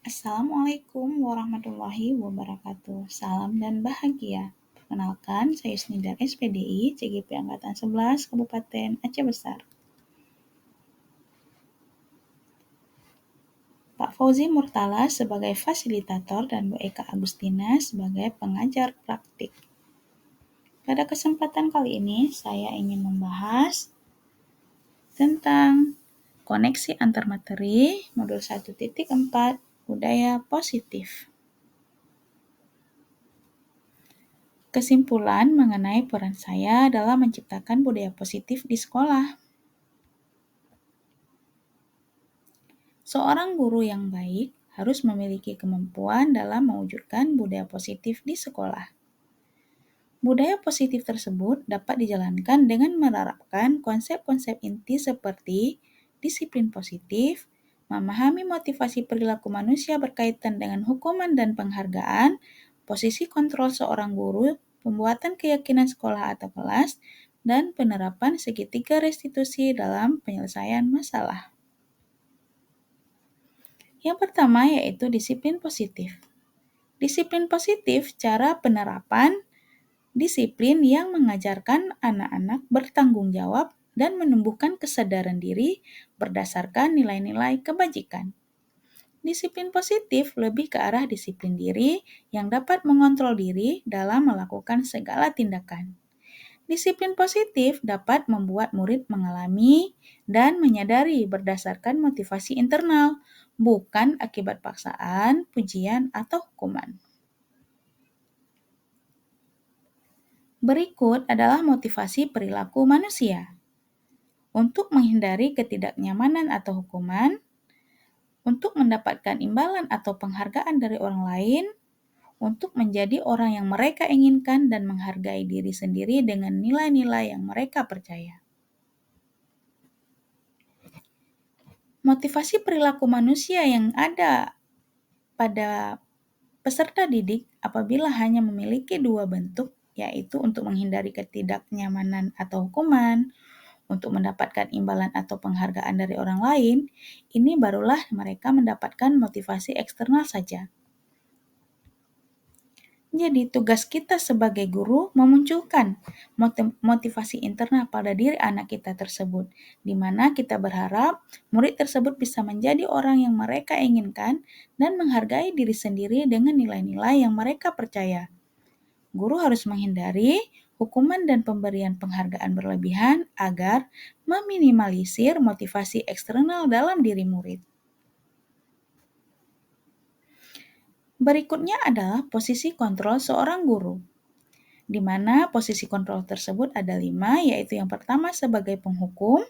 Assalamualaikum warahmatullahi wabarakatuh. Salam dan bahagia. Perkenalkan, saya Snidar SPDI, CGP Angkatan 11, Kabupaten Aceh Besar. Pak Fauzi Murtala sebagai fasilitator dan Bu Eka Agustina sebagai pengajar praktik. Pada kesempatan kali ini, saya ingin membahas tentang koneksi antar materi modul 1.4 budaya positif. Kesimpulan mengenai peran saya dalam menciptakan budaya positif di sekolah. Seorang guru yang baik harus memiliki kemampuan dalam mewujudkan budaya positif di sekolah. Budaya positif tersebut dapat dijalankan dengan menerapkan konsep-konsep inti seperti disiplin positif, memahami motivasi perilaku manusia berkaitan dengan hukuman dan penghargaan, posisi kontrol seorang guru, pembuatan keyakinan sekolah atau kelas, dan penerapan segitiga restitusi dalam penyelesaian masalah. Yang pertama yaitu disiplin positif. Disiplin positif cara penerapan disiplin yang mengajarkan anak-anak bertanggung jawab dan menumbuhkan kesadaran diri berdasarkan nilai-nilai kebajikan. Disiplin positif lebih ke arah disiplin diri yang dapat mengontrol diri dalam melakukan segala tindakan. Disiplin positif dapat membuat murid mengalami dan menyadari berdasarkan motivasi internal, bukan akibat paksaan, pujian, atau hukuman. Berikut adalah motivasi perilaku manusia. Untuk menghindari ketidaknyamanan atau hukuman, untuk mendapatkan imbalan atau penghargaan dari orang lain, untuk menjadi orang yang mereka inginkan dan menghargai diri sendiri dengan nilai-nilai yang mereka percaya. Motivasi perilaku manusia yang ada pada peserta didik apabila hanya memiliki dua bentuk, yaitu untuk menghindari ketidaknyamanan atau hukuman, untuk mendapatkan imbalan atau penghargaan dari orang lain, ini barulah mereka mendapatkan motivasi eksternal saja. Jadi tugas kita sebagai guru memunculkan motivasi internal pada diri anak kita tersebut, di mana kita berharap murid tersebut bisa menjadi orang yang mereka inginkan dan menghargai diri sendiri dengan nilai-nilai yang mereka percaya. Guru harus menghindari hukuman dan pemberian penghargaan berlebihan agar meminimalisir motivasi eksternal dalam diri murid. Berikutnya adalah posisi kontrol seorang guru, di mana posisi kontrol tersebut ada 5, yaitu yang pertama sebagai penghukum,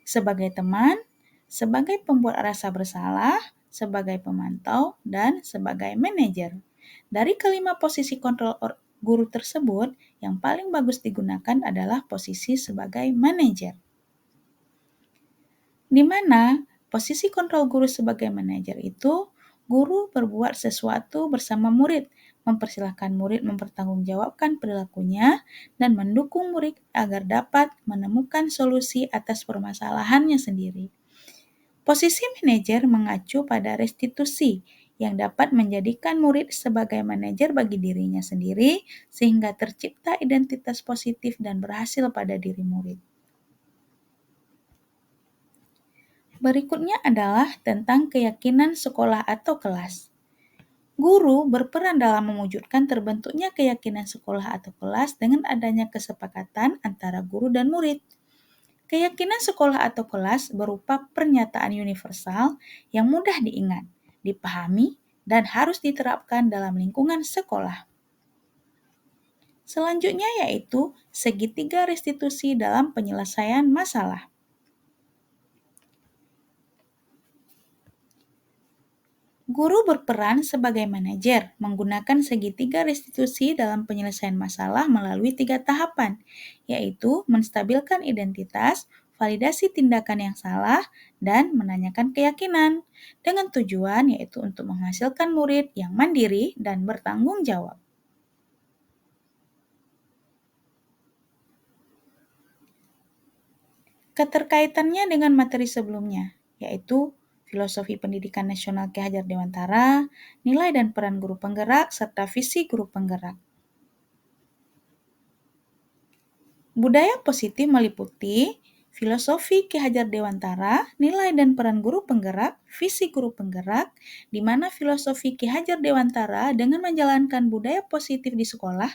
sebagai teman, sebagai pembuat rasa bersalah, sebagai pemantau, dan sebagai manajer. Dari kelima posisi kontrol guru tersebut, yang paling bagus digunakan adalah posisi sebagai manajer. Di mana posisi kontrol guru sebagai manajer itu, guru berbuat sesuatu bersama murid, mempersilahkan murid mempertanggungjawabkan perilakunya, dan mendukung murid agar dapat menemukan solusi atas permasalahannya sendiri. Posisi manajer mengacu pada restitusi yang dapat menjadikan murid sebagai manajer bagi dirinya sendiri sehingga tercipta identitas positif dan berhasil pada diri murid. Berikutnya adalah tentang keyakinan sekolah atau kelas. Guru berperan dalam mewujudkan terbentuknya keyakinan sekolah atau kelas dengan adanya kesepakatan antara guru dan murid. Keyakinan sekolah atau kelas berupa pernyataan universal yang mudah diingat, dipahami, dan harus diterapkan dalam lingkungan sekolah. Selanjutnya yaitu segitiga restitusi dalam penyelesaian masalah. Guru berperan sebagai manajer, menggunakan segitiga restitusi dalam penyelesaian masalah melalui 3 tahapan, yaitu menstabilkan identitas, validasi tindakan yang salah, dan menanyakan keyakinan, dengan tujuan yaitu untuk menghasilkan murid yang mandiri dan bertanggung jawab. Keterkaitannya dengan materi sebelumnya, yaitu filosofi pendidikan nasional Ki Hajar Dewantara, nilai dan peran guru penggerak, serta visi guru penggerak. Budaya positif meliputi filosofi Ki Hajar Dewantara, nilai dan peran guru penggerak, visi guru penggerak, di mana filosofi Ki Hajar Dewantara dengan menjalankan budaya positif di sekolah,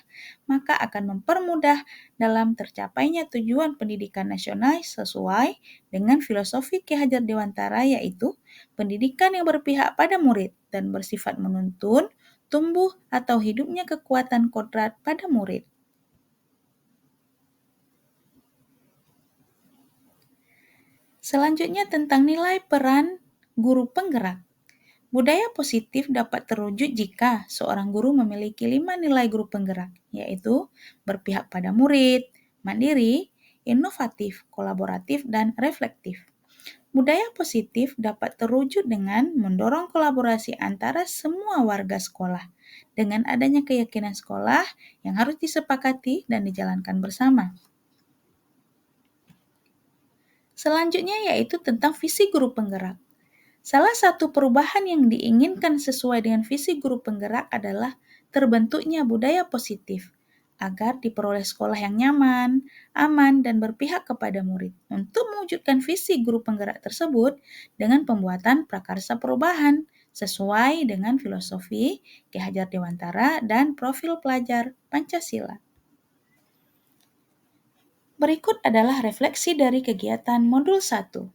maka akan mempermudah dalam tercapainya tujuan pendidikan nasional sesuai dengan filosofi Ki Hajar Dewantara, yaitu pendidikan yang berpihak pada murid dan bersifat menuntun, tumbuh atau hidupnya kekuatan kodrat pada murid. Selanjutnya tentang nilai peran guru penggerak. Budaya positif dapat terwujud jika seorang guru memiliki 5 nilai guru penggerak, yaitu berpihak pada murid, mandiri, inovatif, kolaboratif, dan reflektif. Budaya positif dapat terwujud dengan mendorong kolaborasi antara semua warga sekolah, dengan adanya keyakinan sekolah yang harus disepakati dan dijalankan bersama. Selanjutnya yaitu tentang visi guru penggerak. Salah satu perubahan yang diinginkan sesuai dengan visi guru penggerak adalah terbentuknya budaya positif agar diperoleh sekolah yang nyaman, aman, dan berpihak kepada murid. Untuk mewujudkan visi guru penggerak tersebut dengan pembuatan prakarsa perubahan sesuai dengan filosofi Ki Hajar Dewantara dan profil pelajar Pancasila. Berikut adalah refleksi dari kegiatan modul 1.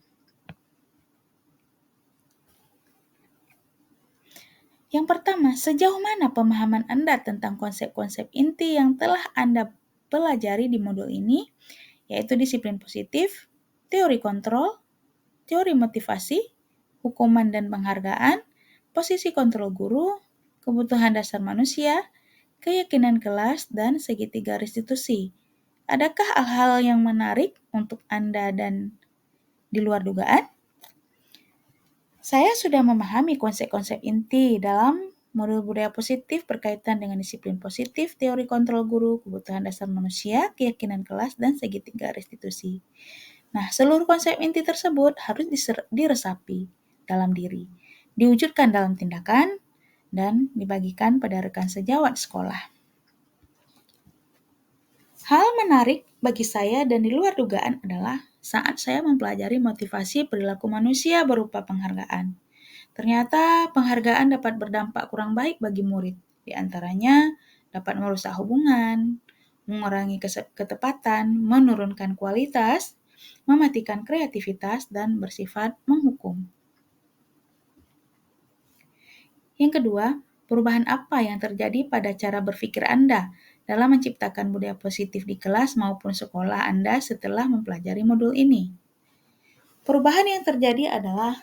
Yang pertama, sejauh mana pemahaman Anda tentang konsep-konsep inti yang telah Anda pelajari di modul ini, yaitu disiplin positif, teori kontrol, teori motivasi, hukuman dan penghargaan, posisi kontrol guru, kebutuhan dasar manusia, keyakinan kelas, dan segitiga restitusi. Adakah hal-hal yang menarik untuk Anda dan di luar dugaan? Saya sudah memahami konsep-konsep inti dalam modul budaya positif berkaitan dengan disiplin positif, teori kontrol guru, kebutuhan dasar manusia, keyakinan kelas, dan segitiga restitusi. Nah, seluruh konsep inti tersebut harus diresapi dalam diri, diwujudkan dalam tindakan, dan dibagikan pada rekan sejawat sekolah. Hal menarik bagi saya dan di luar dugaan adalah saat saya mempelajari motivasi perilaku manusia berupa penghargaan. Ternyata penghargaan dapat berdampak kurang baik bagi murid. Di antaranya dapat merusak hubungan, mengurangi ketepatan, menurunkan kualitas, mematikan kreativitas, dan bersifat menghukum. Yang kedua, perubahan apa yang terjadi pada cara berpikir Anda dalam menciptakan budaya positif di kelas maupun sekolah Anda setelah mempelajari modul ini? Perubahan yang terjadi adalah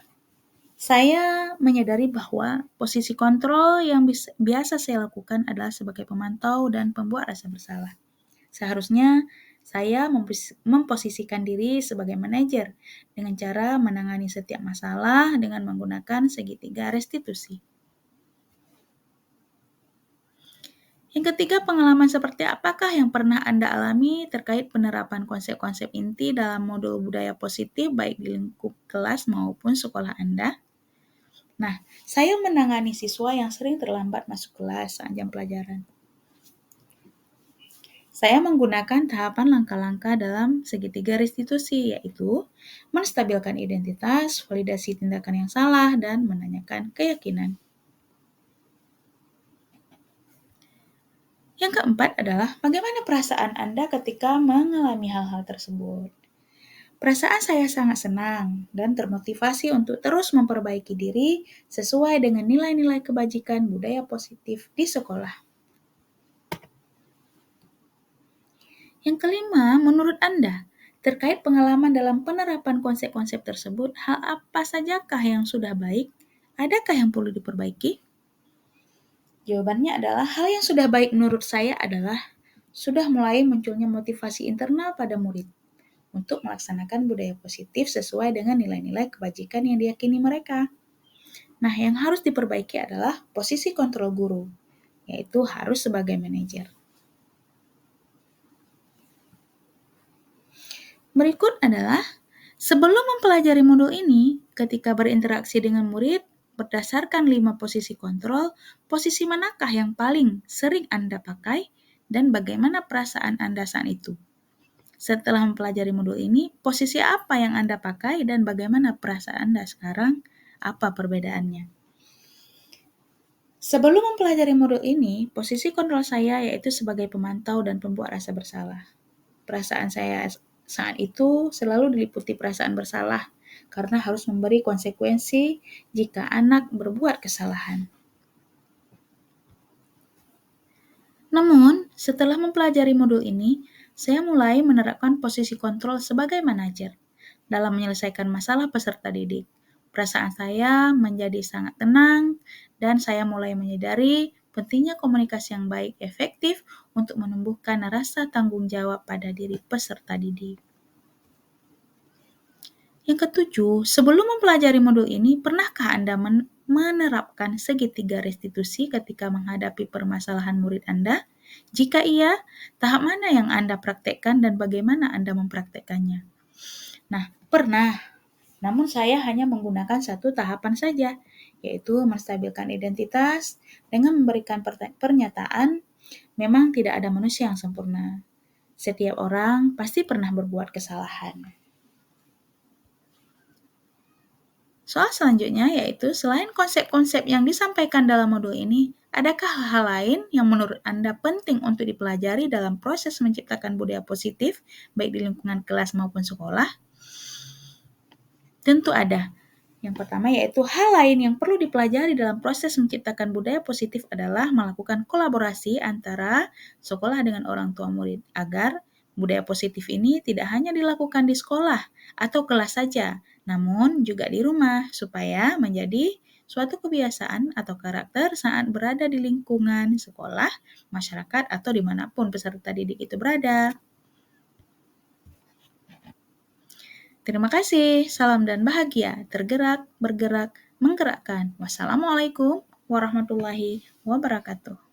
saya menyadari bahwa posisi kontrol yang biasa saya lakukan adalah sebagai pemantau dan pembuat rasa bersalah. Seharusnya saya memposisikan diri sebagai manajer dengan cara menangani setiap masalah dengan menggunakan segitiga restitusi. Yang ketiga, pengalaman seperti apakah yang pernah Anda alami terkait penerapan konsep-konsep inti dalam modul budaya positif baik di lingkup kelas maupun sekolah Anda? Nah, saya menangani siswa yang sering terlambat masuk kelas saat jam pelajaran. Saya menggunakan tahapan langkah-langkah dalam segitiga restitusi, yaitu menstabilkan identitas, validasi tindakan yang salah, dan menanyakan keyakinan. Yang keempat adalah bagaimana perasaan Anda ketika mengalami hal-hal tersebut. Perasaan saya sangat senang dan termotivasi untuk terus memperbaiki diri sesuai dengan nilai-nilai kebajikan budaya positif di sekolah. Yang kelima, menurut Anda, terkait pengalaman dalam penerapan konsep-konsep tersebut, hal apa sajakah yang sudah baik? Adakah yang perlu diperbaiki? Jawabannya adalah hal yang sudah baik menurut saya adalah sudah mulai munculnya motivasi internal pada murid untuk melaksanakan budaya positif sesuai dengan nilai-nilai kebajikan yang diyakini mereka. Nah, yang harus diperbaiki adalah posisi kontrol guru, yaitu harus sebagai manajer. Berikut adalah Sebelum mempelajari modul ini, ketika berinteraksi dengan murid, berdasarkan 5 posisi kontrol, posisi manakah yang paling sering Anda pakai dan bagaimana perasaan Anda saat itu? Setelah mempelajari modul ini, posisi apa yang Anda pakai dan bagaimana perasaan Anda sekarang? Apa perbedaannya? Sebelum mempelajari modul ini, posisi kontrol saya yaitu sebagai pemantau dan pembuat rasa bersalah. Perasaan saya saat itu selalu diliputi perasaan bersalah karena harus memberi konsekuensi jika anak berbuat kesalahan. Namun, setelah mempelajari modul ini, saya mulai menerapkan posisi kontrol sebagai manajer dalam menyelesaikan masalah peserta didik. Perasaan saya menjadi sangat tenang dan saya mulai menyadari pentingnya komunikasi yang baik efektif untuk menumbuhkan rasa tanggung jawab pada diri peserta didik. Yang ketujuh, sebelum mempelajari modul ini, pernahkah Anda menerapkan segitiga restitusi ketika menghadapi permasalahan murid Anda? Jika iya, tahap mana yang Anda praktekkan dan bagaimana Anda mempraktekkannya? Nah, pernah. Namun saya hanya menggunakan satu tahapan saja, yaitu menstabilkan identitas dengan memberikan pernyataan memang tidak ada manusia yang sempurna. Setiap orang pasti pernah berbuat kesalahan. Soal selanjutnya yaitu selain konsep-konsep yang disampaikan dalam modul ini, adakah hal-hal lain yang menurut Anda penting untuk dipelajari dalam proses menciptakan budaya positif, baik di lingkungan kelas maupun sekolah? Tentu ada. Yang pertama yaitu hal lain yang perlu dipelajari dalam proses menciptakan budaya positif adalah melakukan kolaborasi antara sekolah dengan orang tua murid agar budaya positif ini tidak hanya dilakukan di sekolah atau kelas saja, namun juga di rumah supaya menjadi suatu kebiasaan atau karakter saat berada di lingkungan sekolah, masyarakat, atau dimanapun peserta didik itu berada. Terima kasih, salam dan bahagia, tergerak, bergerak, menggerakkan. Wassalamualaikum warahmatullahi wabarakatuh.